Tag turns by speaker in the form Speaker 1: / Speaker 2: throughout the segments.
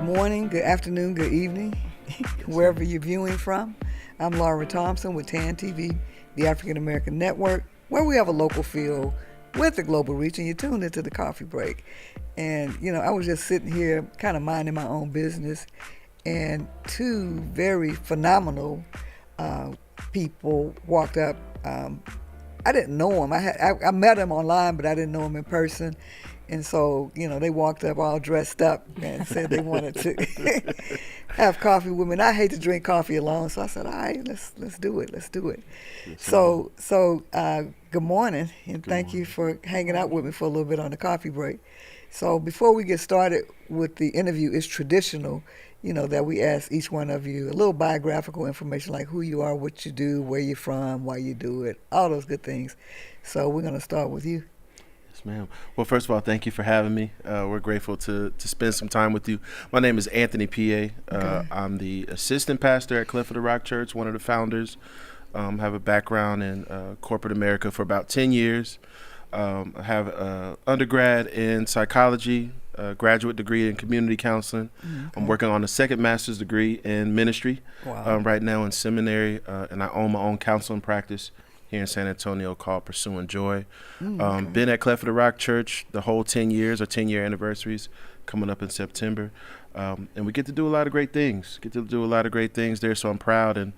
Speaker 1: Good morning, good afternoon, good evening, wherever you're viewing from. I'm Laura Thompson with TAN TV, the African American Network, where we have a local feel with a global reach, and you're tuned into the coffee break. And, I was just sitting here kind of minding my own business, and two very phenomenal people walked up. I didn't know them. I met them online, but I didn't know them in person. And so, they walked up all dressed up and said they wanted to have coffee with me. And I hate to drink coffee alone, so I said, all right, let's do it. Let's do it. So good morning, and thank you for hanging out with me for a little bit on the coffee break. So before we get started with the interview, it's traditional, that we ask each one of you a little biographical information, like who you are, what you do, where you're from, why you do it, all those good things. So we're going to start with you.
Speaker 2: Yes, ma'am. Well, first of all, thank you for having me. We're grateful to spend some time with you. My name is Anthony P.A.
Speaker 1: Okay.
Speaker 2: I'm the assistant pastor at Cleft Church, one of the founders. Have a background in corporate America for about 10 years. I have an undergrad in psychology, a graduate degree in community counseling.
Speaker 1: Okay.
Speaker 2: I'm working on a second master's degree in ministry.
Speaker 1: Wow.
Speaker 2: Right now in seminary, and I own my own counseling practice here in San Antonio called Pursuing Joy.
Speaker 1: Okay.
Speaker 2: Been at Cleft Church the whole 10 years, our 10-year anniversaries coming up in September. And we get to do a lot of great things. There, so I'm proud and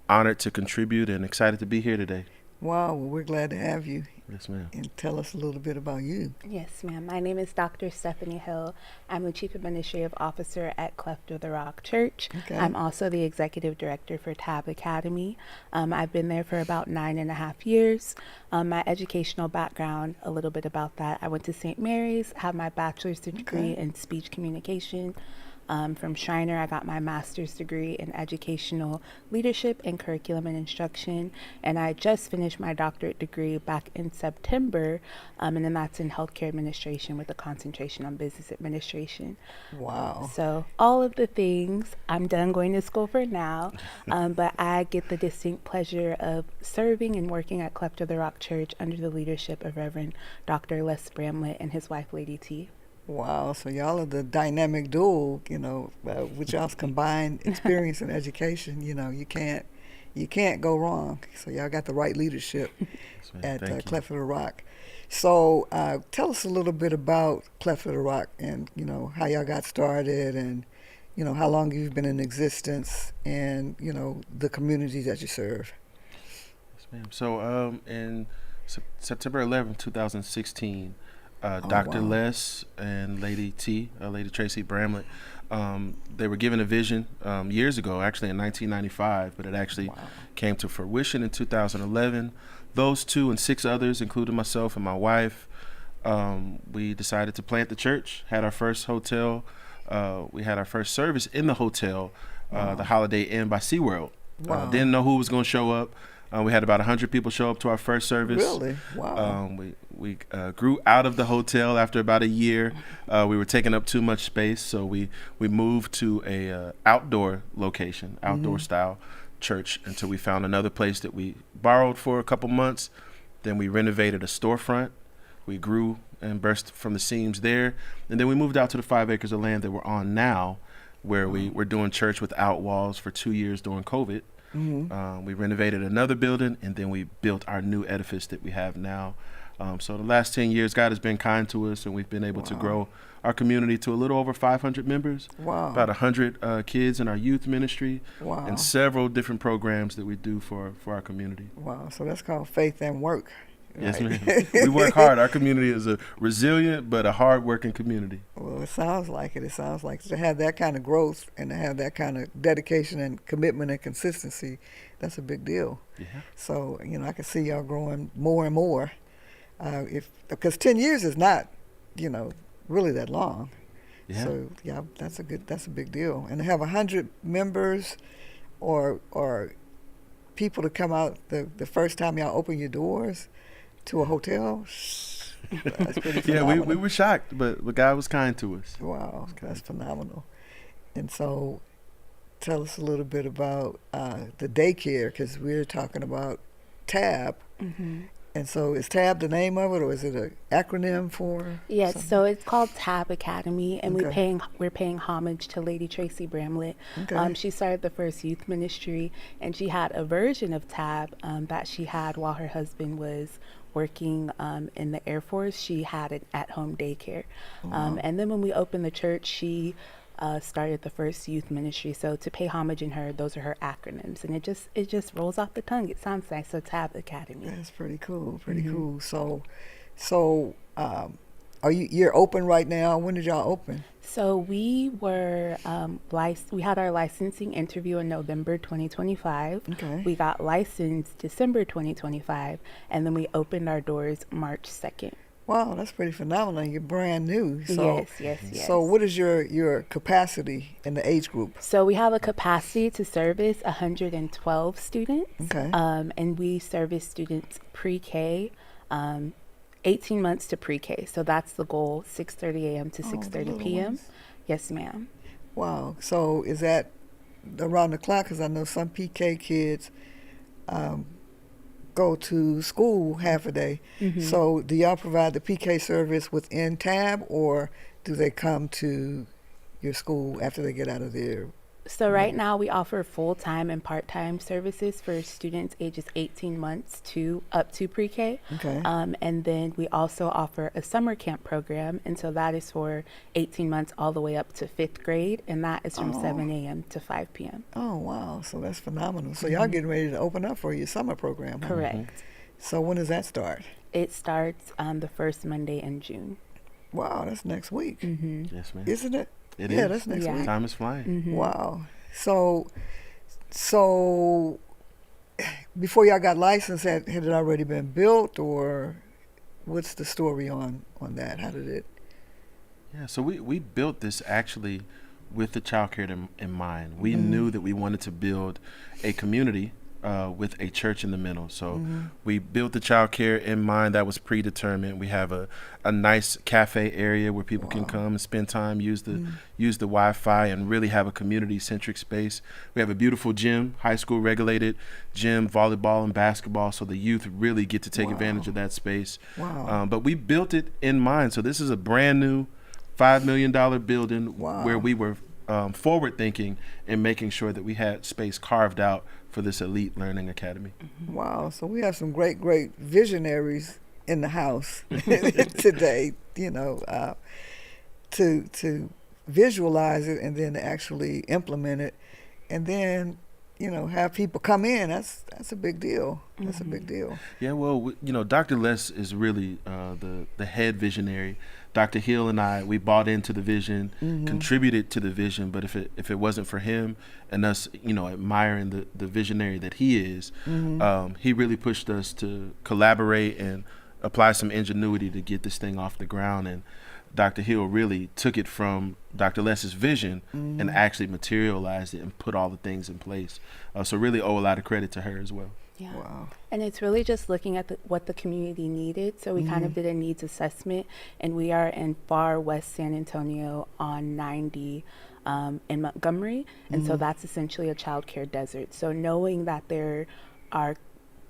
Speaker 2: honored to contribute and excited to be here today.
Speaker 1: Wow, well, we're glad to have you.
Speaker 2: Yes, ma'am.
Speaker 1: And tell us a little bit about you.
Speaker 3: Yes, ma'am. My name is Dr. Stephanie Hill. I'm the Chief Administrative Officer at Cleft of the Rock Church.
Speaker 1: Okay.
Speaker 3: I'm also the Executive Director for TAB Academy. I've been there for about 9.5 years. My educational background, a little bit about that. I went to St. Mary's, have my bachelor's degree in speech communication. From Schreiner, I got my master's degree in educational leadership and curriculum and instruction, and I just finished my doctorate degree back in September, and then that's in healthcare administration with a concentration on business administration.
Speaker 1: Wow.
Speaker 3: So all of the things, I'm done going to school for now, but I get the distinct pleasure of serving and working at Cleft of the Rock Church under the leadership of Reverend Dr. Les Bramlett and his wife, Lady T.
Speaker 1: Wow, so y'all are the dynamic duo, with y'all's combined experience in education. You can't go wrong. So y'all got the right leadership at Cleft of the Rock. So tell us a little bit about Cleft of the Rock and, how y'all got started and, how long you've been in existence and, the communities that you serve.
Speaker 2: Yes, ma'am. So in September 11th, 2016, Dr.
Speaker 1: Wow.
Speaker 2: Les and Lady T, Lady Tracy Bramlett, they were given a vision years ago, actually in 1995, but it actually came to fruition in 2011. Those two and 6 others, including myself and my wife, we decided to plant the church, had our first hotel. We had our first service in the hotel, the Holiday Inn by SeaWorld.
Speaker 1: Wow.
Speaker 2: Didn't know who was going to show up. We had about 100 people show up to our first service.
Speaker 1: Really? Wow.
Speaker 2: We grew out of the hotel after about a year. We were taking up too much space, so we moved to a outdoor location, outdoor style church, until we found another place that we borrowed for a couple months. Then we renovated a storefront. We grew and burst from the seams there. And then we moved out to the 5 acres of land that we're on now, where we were doing church without walls for 2 years during COVID. We renovated another building, and then we built our new edifice that we have now. So the last 10 years, God has been kind to us, and we've been able to grow our community to a little over 500 members, about 100 kids in our youth ministry, and several different programs that we do for our community.
Speaker 1: Wow, so that's called faith and work.
Speaker 2: Yes,
Speaker 1: right?
Speaker 2: ma'am. We work hard. Our community is a resilient but a hard-working community.
Speaker 1: Well, it sounds like it. It sounds like to have that kind of growth and to have that kind of dedication and commitment and consistency, that's a big deal.
Speaker 2: Yeah.
Speaker 1: So, I can see y'all growing more and more. Because 10 years is not, really that long.
Speaker 2: Yeah.
Speaker 1: So, yeah, that's a big deal. And to have 100 members or people to come out the first time y'all open your doors to a hotel, that's pretty phenomenal.
Speaker 2: Yeah, we were shocked, but God was kind to us.
Speaker 1: Wow, that's phenomenal. And so tell us a little bit about the daycare, because we're talking about TAB, And so is TAB the name of it, or is it an acronym for?
Speaker 3: Yes,
Speaker 1: something?
Speaker 3: so it's called Tab Academy, and
Speaker 1: Okay.
Speaker 3: we're paying homage to Lady Tracy Bramlett.
Speaker 1: Okay.
Speaker 3: She started the first youth ministry, and she had a version of Tab that she had while her husband was working in the Air Force. She had an at-home daycare, and then when we opened the church, she started the first youth ministry. So to pay homage in her, those are her acronyms, and it just rolls off the tongue. It sounds nice. So Tab Academy.
Speaker 1: That's pretty cool. Pretty cool. So, are you're open right now? When did y'all open?
Speaker 3: So we were we had our licensing interview in November 2025.
Speaker 1: Okay.
Speaker 3: We got licensed December 2025, and then we opened our doors March 2nd.
Speaker 1: Wow, that's pretty phenomenal. You're brand new. So,
Speaker 3: Yes.
Speaker 1: So what is your capacity in the age group?
Speaker 3: So we have a capacity to service 112 students.
Speaker 1: Okay.
Speaker 3: And we service students pre-K, 18 months to pre-K. So that's the goal, 6:30 a.m. to
Speaker 1: Oh, the
Speaker 3: 6:30
Speaker 1: little
Speaker 3: p.m.
Speaker 1: ones.
Speaker 3: Yes, ma'am.
Speaker 1: Wow. So is that around the clock? Because I know some PK kids go to school half a day. So do y'all provide the PK service within TAB, or do they come to your school after they get out of there?
Speaker 3: So right now we offer full-time and part-time services for students ages 18 months to up to pre-K.
Speaker 1: Okay.
Speaker 3: And then we also offer a summer camp program. And so that is for 18 months all the way up to 5th grade. And that is from 7 a.m. to 5 p.m.
Speaker 1: Oh, wow. So that's phenomenal. So y'all getting ready to open up for your summer program, huh?
Speaker 3: Correct.
Speaker 1: So when does that start?
Speaker 3: It starts the first Monday in June.
Speaker 1: Wow, that's next week,
Speaker 2: Yes, ma'am.
Speaker 1: isn't it?
Speaker 2: It
Speaker 1: Yeah,
Speaker 2: is.
Speaker 1: that's next
Speaker 3: Yeah.
Speaker 1: week.
Speaker 2: Time is flying.
Speaker 1: Wow. So before y'all got licensed, had it already been built, or what's the story on that? How did it?
Speaker 2: Yeah, so we built this actually with the child care in mind. We knew that we wanted to build a community with a church in the middle. So we built the child care in mind. That was predetermined. We have a nice cafe area where people can come and spend time, use the Wi-Fi, and really have a community-centric space. We have a beautiful gym, high school regulated gym, volleyball and basketball, so the youth really get to take advantage of that space.
Speaker 1: Wow.
Speaker 2: But we built it in mind. So this is a brand new $5 million building where we were forward thinking and making sure that we had space carved out for this elite learning academy.
Speaker 1: Wow. So we have some great visionaries in the house today, to visualize it and then to actually implement it, and then have people come in. That's a big deal. That's a big deal.
Speaker 2: Yeah, well, Dr. Les is really the head visionary. Dr. Hill and I, we bought into the vision, contributed to the vision, but if it wasn't for him and us, admiring the visionary that he is, he really pushed us to collaborate and apply some ingenuity to get this thing off the ground. And Dr. Hill really took it from Dr. Les's vision and actually materialized it and put all the things in place. So really owe a lot of credit to her as well.
Speaker 3: Yeah.
Speaker 1: Wow.
Speaker 3: And it's really just looking at what the community needed. So we kind of did a needs assessment, and we are in far west San Antonio on 90 in Montgomery. And so that's essentially a child care desert. So knowing that there are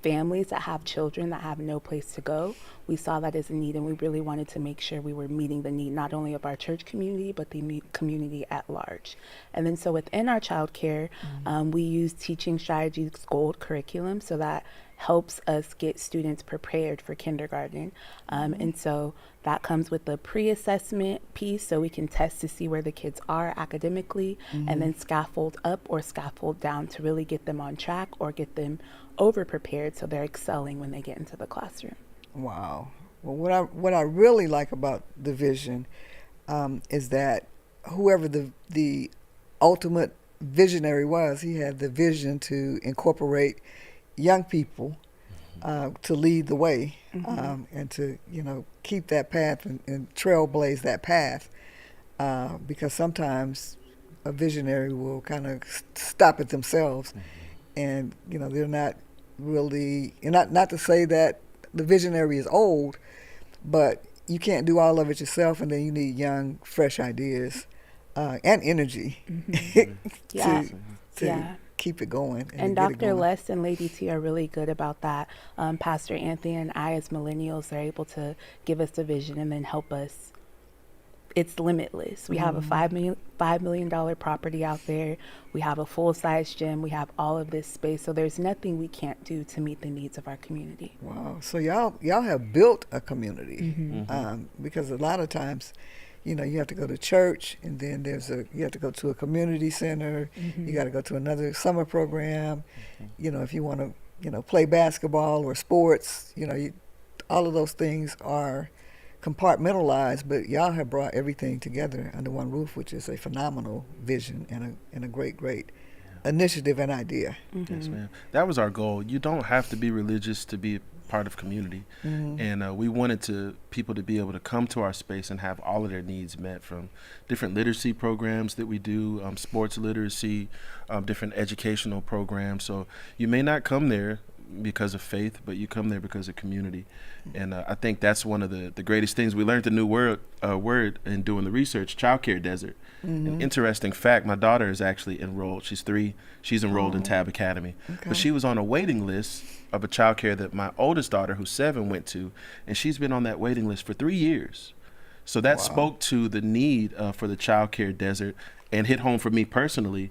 Speaker 3: families that have children that have no place to go, we saw that as a need, and we really wanted to make sure we were meeting the need not only of our church community but the community at large. And then so within our child care, we use Teaching Strategies Gold curriculum, so that helps us get students prepared for kindergarten. And so that comes with the pre-assessment piece, so we can test to see where the kids are academically, and then scaffold up or scaffold down to really get them on track or get them over prepared so they're excelling when they get into the classroom.
Speaker 1: Wow. Well, what I really like about the vision is that whoever the ultimate visionary was, he had the vision to incorporate young people to lead the way, and to keep that path and trailblaze that path, because sometimes a visionary will kind of stop at themselves, and they're not really, and not to say that the visionary is old, but you can't do all of it yourself, and then you need young, fresh ideas and energy
Speaker 3: Yeah.
Speaker 1: to keep it going.
Speaker 3: And
Speaker 1: to get it
Speaker 3: Dr.
Speaker 1: going.
Speaker 3: Les and Lady T are really good about that. Pastor Anthony and I, as millennials, are able to give us a vision and then help us. It's limitless. We have a $5 million property out there. We have a full-size gym. We have all of this space. So there's nothing we can't do to meet the needs of our community.
Speaker 1: Wow. So y'all have built a community, because a lot of times, you know, you have to go to church, and then you have to go to a community center. You got to go to another summer program. You know, if you want to, you know, play basketball or sports, you know, all of those things are compartmentalized, but y'all have brought everything together under one roof, which is a phenomenal vision and a great initiative and idea.
Speaker 2: Yes, ma'am. That was our goal. You don't have to be religious to be part of community, and we wanted people to be able to come to our space and have all of their needs met, from different literacy programs that we do, sports literacy, different educational programs. So you may not come there because of faith, but you come there because of community. And I think that's one of the greatest things. We learned a new word in doing the research: childcare desert. An interesting fact: my daughter is actually enrolled. She's 3. She's enrolled in Tab Academy, but she was on a waiting list of a childcare that my oldest daughter, who's 7, went to, and she's been on that waiting list for 3 years. So that spoke to the need for the childcare desert, and hit home for me personally,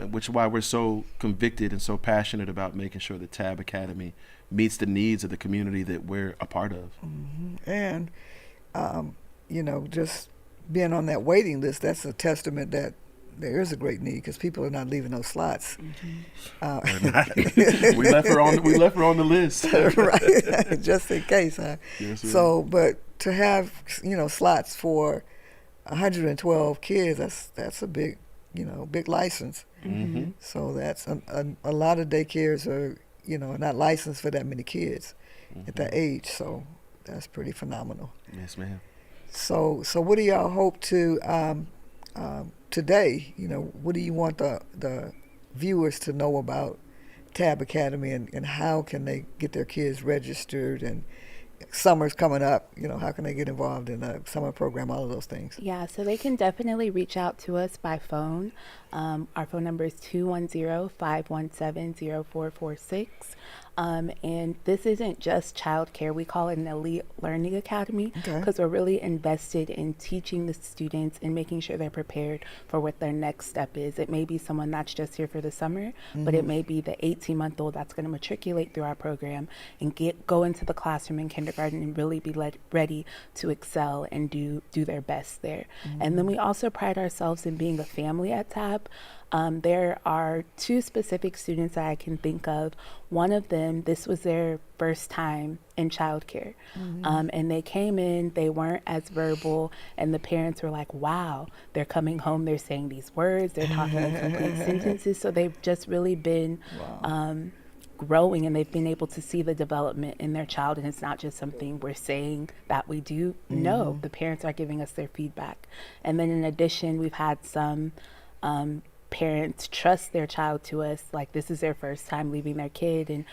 Speaker 2: which is why we're so convicted and so passionate about making sure that Tab Academy meets the needs of the community that we're a part of.
Speaker 1: And, you know, just being on that waiting list, that's a testament that there is a great need, because people are not leaving those slots.
Speaker 2: We left her on the list.
Speaker 1: Right, just in case, huh?
Speaker 2: Yes,
Speaker 1: so, but to have, you know, slots for 112 kids, that's a big, you know, big license. So that's a lot of daycares are, you know, not licensed for that many kids at that age. So that's pretty phenomenal.
Speaker 2: Yes, ma'am.
Speaker 1: So what do y'all hope to today? You know, what do you want the viewers to know about Tab Academy, and how can they get their kids registered, and summer's coming up, you know, how can they get involved in a summer program, all of those things?
Speaker 3: Yeah, so they can definitely reach out to us by phone. Our phone number is 210-517-0446. And this isn't just childcare. We call it an elite learning academy, because we're really invested in teaching the students and making sure they're prepared for what their next step is. It may be someone that's just here for the summer, but it may be the 18-month-old that's going to matriculate through our program and go into the classroom in kindergarten and really be ready to excel and do their best there. And then we also pride ourselves in being a family at TAB. There are 2 specific students that I can think of. One of them, this was their first time in childcare. And they came in, they weren't as verbal, and the parents were like, wow, they're coming home, they're saying these words, they're talking in complete sentences. So they've just really been growing, and they've been able to see the development in their child. And it's not just something we're saying that we do. No, the parents are giving us their feedback. And then in addition, we've had some parents trust their child to us, like this is their first time leaving their kid, and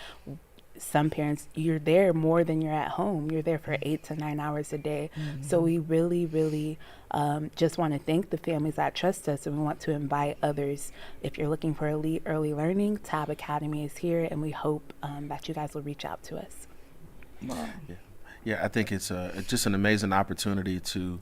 Speaker 3: some parents, you're there more than you're at home. You're there for 8 to 9 hours a day. So we really just want to thank the families that trust us, and we want to invite others. If you're looking for elite early learning, Tab Academy is here, and we hope that you guys will reach out to us.
Speaker 2: Yeah, I think it's just an amazing opportunity to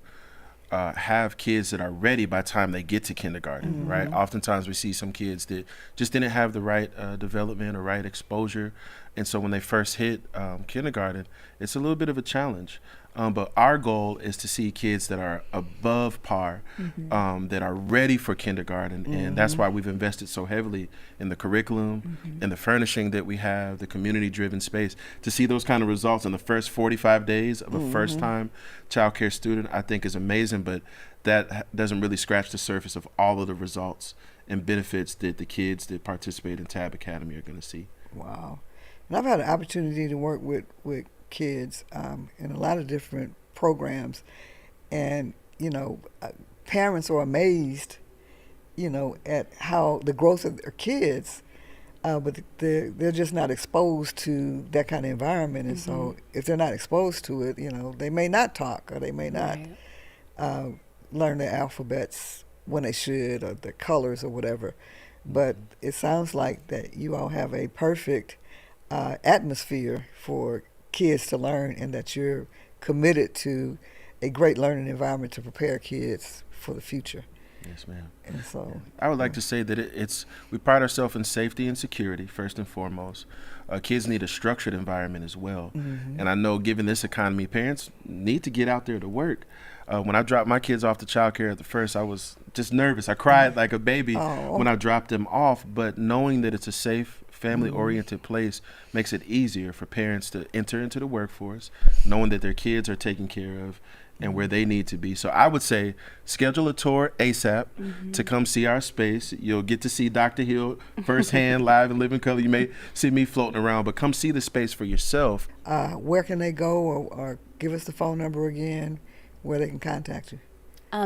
Speaker 2: have kids that are ready by the time they get to kindergarten, right? Oftentimes we see some kids that just didn't have the right development or right exposure. And so when they first hit kindergarten, it's a little bit of a challenge. But our goal is to see kids that are above par, that are ready for kindergarten. And that's why we've invested so heavily in the curriculum and the furnishing that we have, the community-driven space. To see those kind of results in the first 45 days of a first-time child care student, I think is amazing. But that doesn't really scratch the surface of all of the results and benefits that the kids that participate in Tab Academy are going to see.
Speaker 1: Wow. And I've had an opportunity to work with kids in a lot of different programs, and you know, parents are amazed, you know, at how the growth of their kids, but they're just not exposed to that kind of environment. And so if they're not exposed to it, you know, they may not talk, or they may not learn their alphabets when they should, or the colors or whatever. but it sounds like that you all have a perfect atmosphere for kids to learn, and that you're committed to a great learning environment to prepare kids for the future.
Speaker 2: Yes, ma'am.
Speaker 1: And so
Speaker 2: I would like to say that we pride ourselves in safety and security first and foremost. Kids need a structured environment as well. And I know, given this economy, parents need to get out there to work. When I dropped my kids off to childcare at the first, I was just nervous. I cried like a baby when I dropped them off. But knowing that it's a safe, family-oriented place makes it easier for parents to enter into the workforce, knowing that their kids are taken care of and where they need to be. So I would say schedule a tour ASAP to come see our space. You'll get to see Dr. Hill firsthand, live and living color. You may see me floating around, but come see the space for yourself.
Speaker 1: where can they go, or give us the phone number again where they can contact you?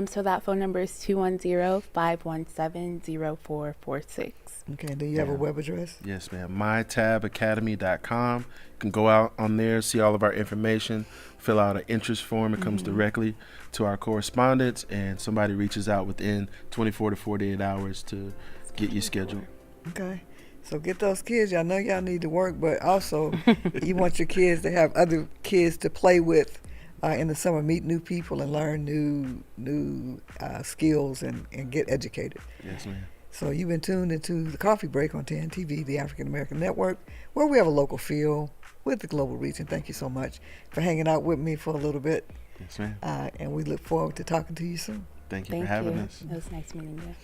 Speaker 3: So that phone number is 210-517-0446.
Speaker 1: Okay, do you have a web address?
Speaker 2: Yes, ma'am. mytabacademy.com. You can go out on there, see all of our information, fill out an interest form. It comes directly to our correspondence, and somebody reaches out within 24 to 48 hours to get you scheduled.
Speaker 1: Okay. So get those kids. Y'all know y'all need to work, but also you want your kids to have other kids to play with in the summer, meet new people and learn new skills and get educated.
Speaker 2: Yes, ma'am.
Speaker 1: So you've been tuned into the Coffee Break on TNTV, the African American Network, where we have a local feel with the global reach. And thank you so much for hanging out with me for a little bit.
Speaker 2: Yes, ma'am.
Speaker 1: And we look forward to talking to you soon.
Speaker 2: Thank you for having us.
Speaker 3: It was nice meeting you.